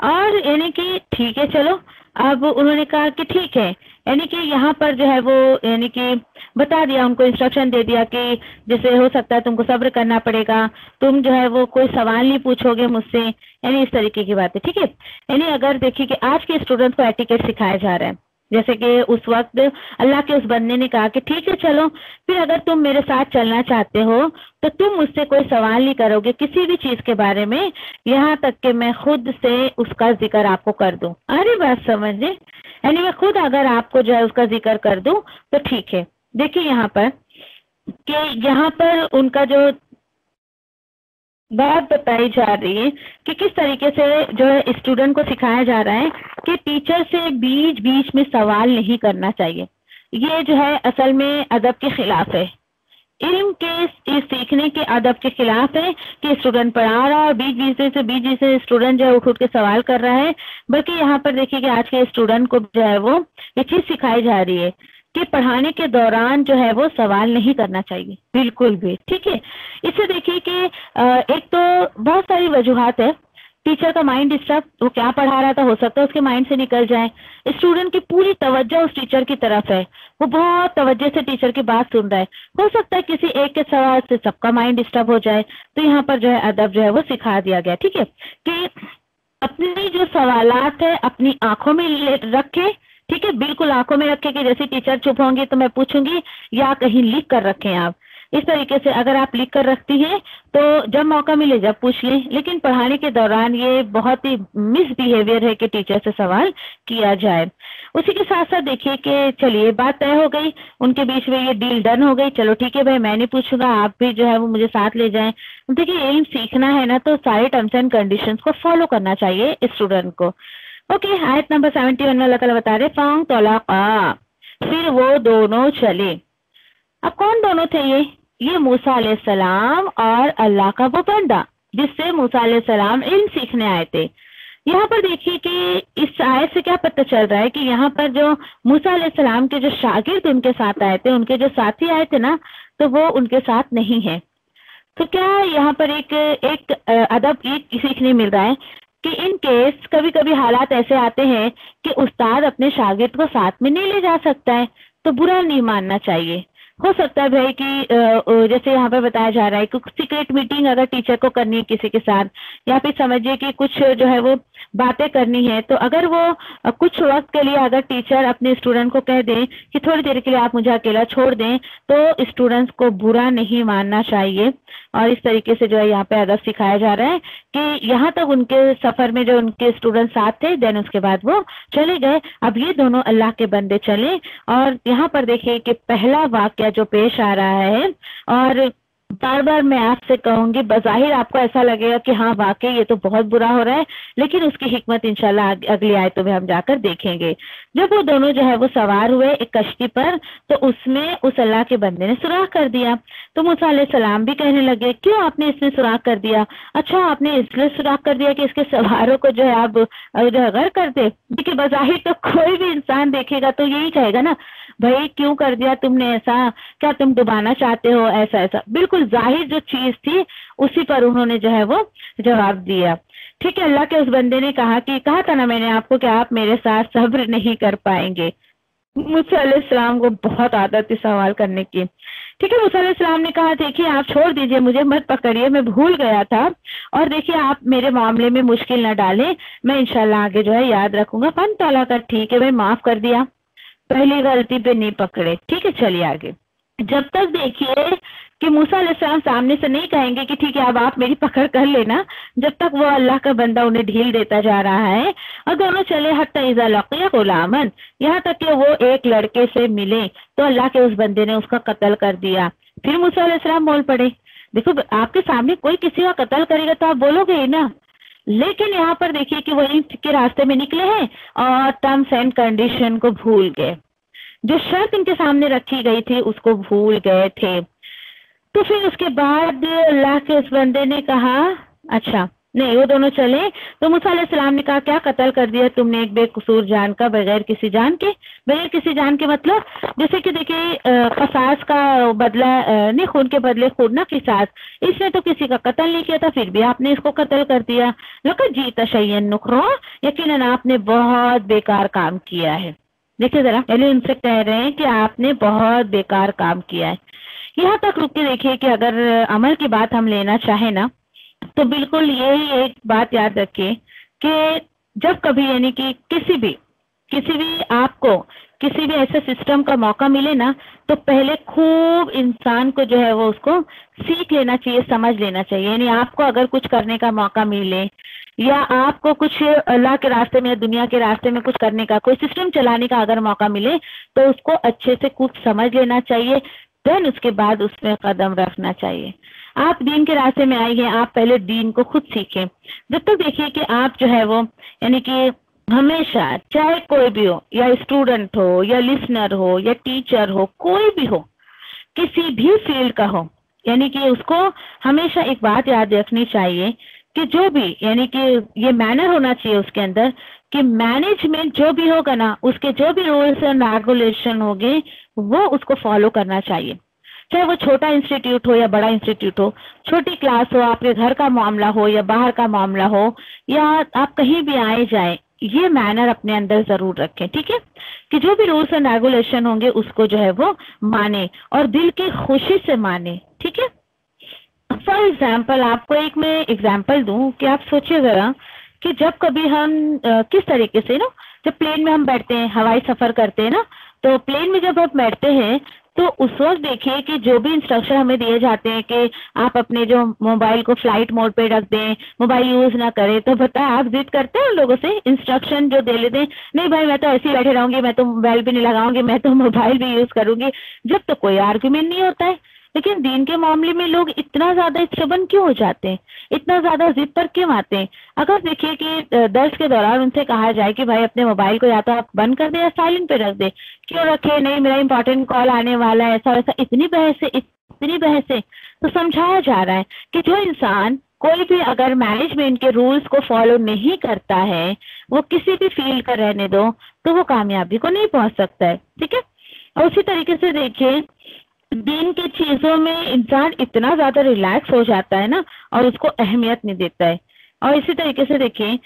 और यानी कि ठीक है चलो, अब उन्होंने कहा कि ठीक है, यानी कि यहाँ पर जो है वो यानी कि बता दिया, उनको इंस्ट्रक्शन दे दिया कि जैसे हो सकता है तुमको सब्र करना पड़ेगा, तुम जो है वो कोई सवाल नहीं पूछोगे मुझसे, यानी इस तरीके की बात है, ठीक है। यानी अगर देखिए कि आज के स्टूडेंट्स को एटिकेट सिखाया जा रहा है, जैसे कि उस वक्त अल्लाह के उस बंदे ने कहा कि ठीक है चलो, फिर अगर तुम मेरे साथ चलना चाहते हो तो तुम मुझसे कोई सवाल नहीं करोगे किसी भी चीज के बारे में, यहाँ तक कि मैं खुद से उसका जिक्र आपको कर दूं। अरे बात समझे, यानी मैं खुद अगर आपको जो है उसका जिक्र कर दूं तो ठीक है। देखिए यहाँ पर कि यहाँ पर उनका जो बात बताई जा रही है कि किस तरीके से जो है स्टूडेंट को सिखाया जा रहा है कि टीचर से बीच बीच में सवाल नहीं करना चाहिए। ये जो है असल में अदब के खिलाफ है, इल्म के इस सीखने के अदब के खिलाफ है कि स्टूडेंट पढ़ा रहा है और बीच बीच से स्टूडेंट जो है उठ के सवाल कर रहा है। बल्कि यहाँ पर देखिए कि आज के स्टूडेंट को जो है वो ये चीज सिखाई जा रही है कि पढ़ाने के दौरान जो है वो सवाल नहीं करना चाहिए बिल्कुल भी, ठीक है। इससे देखिए कि एक तो बहुत सारी वजूहात है, टीचर का माइंड डिस्टर्ब, वो क्या पढ़ा रहा था हो सकता है उसके माइंड से निकल जाए, स्टूडेंट की पूरी तवज्जो उस टीचर की तरफ है, वो बहुत तवज्जो से टीचर की बात सुन रहा है, हो सकता है किसी एक के सवाल से सबका माइंड डिस्टर्ब हो जाए। तो यहाँ पर जो है अदब जो है वो सिखा दिया गया, ठीक है, कि अपनी जो सवालात है अपनी आंखों में रखे, ठीक है, बिल्कुल आंखों में रखे कि जैसे टीचर चुप होंगे तो मैं पूछूंगी, या कहीं लिख कर रखें आप। इस तरीके से अगर आप लिख कर रखती हैं तो जब मौका मिले जब पूछ लें, लेकिन पढ़ाने के दौरान ये बहुत ही मिसबिहेवियर है कि टीचर से सवाल किया जाए। उसी के साथ साथ देखिए कि चलिए बात तय हो गई, उनके बीच में ये डील डन हो गई, चलो ठीक है भाई मैं नहीं पूछूंगा, आप भी जो है वो मुझे साथ ले जाएं। देखिए इल्म सीखना है ना तो सारे टर्म्स एंड कंडीशंस को फॉलो करना चाहिए स्टूडेंट को। ओके, आयत नंबर 71 में अल्लाह ताला बता रहे फांग तलाका, फिर वो दोनों चले। अब कौन दोनों थे ये मूसा अलैहिस्सलाम और अल्लाह का वो बंदा जिससे मूसा अलैहिस्सलाम इल्म सीखने आए थे। यहाँ पर देखिए कि इस आयत से क्या पता चल रहा है कि यहाँ पर जो मूसा अलैहिस्सलाम के जो शागिर्द उनके साथ आए थे, उनके जो साथी आए थे ना, तो वो उनके साथ नहीं है। तो क्या यहाँ पर एक अदब ये सीखने मिल रहा है कि इन केस कभी कभी हालात ऐसे आते हैं कि उस्ताद अपने शागिर्द को साथ में नहीं ले जा सकता है, तो बुरा नहीं मानना चाहिए। हो सकता है भाई कि जैसे यहाँ पर बताया जा रहा है कि सीक्रेट मीटिंग अगर टीचर को करनी है किसी के साथ, या फिर समझिए कि कुछ जो है वो बातें करनी है, तो अगर वो कुछ वक्त के लिए अगर टीचर अपने स्टूडेंट को कह दें कि थोड़ी देर के लिए आप मुझे अकेला छोड़ दें, तो स्टूडेंट्स को बुरा नहीं मानना चाहिए। और इस तरीके से जो है यहाँ पे अदब सिखाया जा रहा है कि यहाँ तक उनके सफर में जो उनके स्टूडेंट साथ थे, देन उसके बाद वो चले गए। अब ये दोनों अल्लाह के बंदे चले, और यहाँ पर देखिए कि पहला वाक्य जो पेश आ रहा है, और बार बार मैं आपसे कहूंगी, बज़ाहिर आपको ऐसा लगेगा कि हाँ वाकई ये तो बहुत बुरा हो रहा है, लेकिन उसकी हिकमत इंशाल्लाह अगली आयतों में हम जाकर देखेंगे। जब वो दोनों जो है वो सवार हुए एक कश्ती पर, तो उसमें उस अल्लाह के बंदे ने सुराख कर दिया। तो मूसा अलैहिस्सलाम भी कहने लगे, क्यों आपने इसमें सुराख कर दिया? अच्छा, आपने इसलिए सुराख कर दिया कि इसके सवारों को जो है आप जो है गर्क कर दे। देखिए बज़ाहिर तो कोई भी इंसान देखेगा तो यही कहेगा ना, भाई क्यों कर दिया तुमने ऐसा, क्या तुम डुबाना चाहते हो, ऐसा ऐसा। बिल्कुल जाहिर जो चीज थी उसी पर उन्होंने जो है वो जवाब दिया। ठीक है, अल्लाह के उस बंदे ने कहा कि कहा था ना मैंने आपको कि आप मेरे साथ सब्र नहीं कर पाएंगे। मूसा अलैहिस्सलाम को बहुत आदत थी सवाल करने की। ठीक है, मूसा अलैहिस्सलाम ने कहा देखिए आप छोड़ दीजिए, मुझे मत पकड़िए, मैं भूल गया था, और देखिए आप मेरे मामले में मुश्किल न डालें, मैं इंशाल्लाह आगे जो है याद रखूंगा। फन ताला का ठीक है भाई, माफ कर दिया, पहली गलती पे नहीं पकड़े। ठीक है, चलिए आगे। जब तक देखिए कि मूसा अलैहिस्सलाम सामने से नहीं कहेंगे कि ठीक है अब आप मेरी पकड़ कर लेना, जब तक वो अल्लाह का बंदा उन्हें ढील देता जा रहा है। और दोनों चले हत्ता इज़ा लक़िया गुलामन, यहाँ तक कि वो एक लड़के से मिले तो अल्लाह के उस बंदे ने उसका कत्ल कर दिया। फिर मूसा अलैहिस्सलाम बोल पड़े, देखो आपके सामने कोई किसी का कत्ल करेगा तो आप बोलोगे ही ना, लेकिन यहाँ पर देखिए कि वही के रास्ते में निकले हैं और टर्म्स एंड कंडीशन को भूल गए, जो शर्त इनके सामने रखी गई थी उसको भूल गए थे। तो फिर उसके बाद अल्लाह के उस बंदे ने कहा, अच्छा नहीं, वो दोनों चले तो मूसा अलैहिस्सलाम ने कहा क्या कत्ल कर दिया तुमने एक बेकसूर जान का, बगैर किसी जान के? बगैर किसी जान के मतलब जैसे कि देखिए कसास का बदला नहीं, खून के बदले खून ना किसास, इसने तो किसी का कत्ल नहीं किया था, फिर भी आपने इसको कत्ल कर दिया। लक़द जीता शैयन नुक्रा, यकीनन आपने बहुत बेकार काम किया है। देखिए जरा, पहले उनसे कह रहे हैं कि आपने बहुत बेकार काम किया है। यहाँ तक रुक के देखिए कि अगर अमल की बात हम लेना चाहे ना, तो बिल्कुल यही एक बात याद रखिए कि जब कभी यानी कि किसी भी आपको किसी भी ऐसे सिस्टम का मौका मिले ना, तो पहले खूब इंसान को जो है वो उसको सीख लेना चाहिए, समझ लेना चाहिए। यानी आपको अगर कुछ करने का मौका मिले, या आपको कुछ अल्लाह के रास्ते में या दुनिया के रास्ते में कुछ करने का, कोई सिस्टम चलाने का अगर मौका मिले, तो उसको अच्छे से कुछ समझ लेना चाहिए, देन उसके बाद उसमें कदम रखना चाहिए। आप दीन के रास्ते में आई हैं, आप पहले दीन को खुद सीखें। जब तक देखिए कि आप जो है वो यानी कि हमेशा, चाहे कोई भी हो, या स्टूडेंट हो या लिसनर हो या टीचर हो, कोई भी हो, किसी भी फील्ड का हो, यानी कि उसको हमेशा एक बात याद रखनी चाहिए कि जो भी यानी कि ये मैनर होना चाहिए उसके अंदर कि मैनेजमेंट जो भी होगा ना, उसके जो भी रूल्स एंड रेगुलेशन होंगे वो उसको फॉलो करना चाहिए। चाहे वो छोटा इंस्टीट्यूट हो या बड़ा इंस्टीट्यूट हो, छोटी क्लास हो, आपके घर का मामला हो या बाहर का मामला हो, या आप कहीं भी आए जाए, ये मैनर अपने अंदर जरूर रखें। ठीक है, कि जो भी रूल्स एंड रेगुलेशन होंगे उसको जो है वो माने और दिल की खुशी से माने। ठीक है, फॉर एग्जाम्पल आपको एक मैं एग्जाम्पल दूं कि आप सोचिए जरा कि जब कभी हम किस तरीके से ना, जब प्लेन में हम बैठते हैं, हवाई सफर करते हैं ना, तो प्लेन में जब आप बैठते हैं तो उस वक्त देखिए कि जो भी इंस्ट्रक्शन हमें दिए जाते हैं कि आप अपने जो मोबाइल को फ्लाइट मोड पे रख दें, मोबाइल यूज ना करें, तो बताए आप जिद करते हैं उन लोगों से, इंस्ट्रक्शन जो दे लेते हैं, नहीं भाई मैं तो ऐसे ही बैठे रहूंगी, मैं तो मोबाइल भी नहीं लगाऊंगी, मैं तो मोबाइल भी यूज करूंगी, जब तो कोई आर्ग्यूमेंट नहीं होता है। लेकिन दीन के मामले में लोग इतना ज्यादा स्टबन क्यों हो जाते हैं, इतना ज्यादा जिद पर क्यों आते हैं? अगर देखिए कि दर्स के दौरान उनसे कहा जाए कि भाई अपने मोबाइल को या तो आप बंद कर दे या साइलेंट पे रख दे, क्यों रखे, नहीं मेरा इंपॉर्टेंट कॉल आने वाला है, ऐसा वैसा, इतनी बहस है, तो समझाया जा रहा है कि जो इंसान کوئی بھی اگر مینجمنٹ کے رولز کو فالو نہیں کرتا ہے، وہ کسی بھی فیلڈ کا رہنے دو، تو وہ کامیابی کو نہیں پہنچ سکتا ہے. ٹھیک ہے. اور اسی طریقے سے دیکھیے دین کی چیزوں میں انسان اتنا زیادہ ریلیکس ہو جاتا ہے نا، اور اس کو اہمیت نہیں دیتا ہے. اور اسی طریقے سے دیکھیں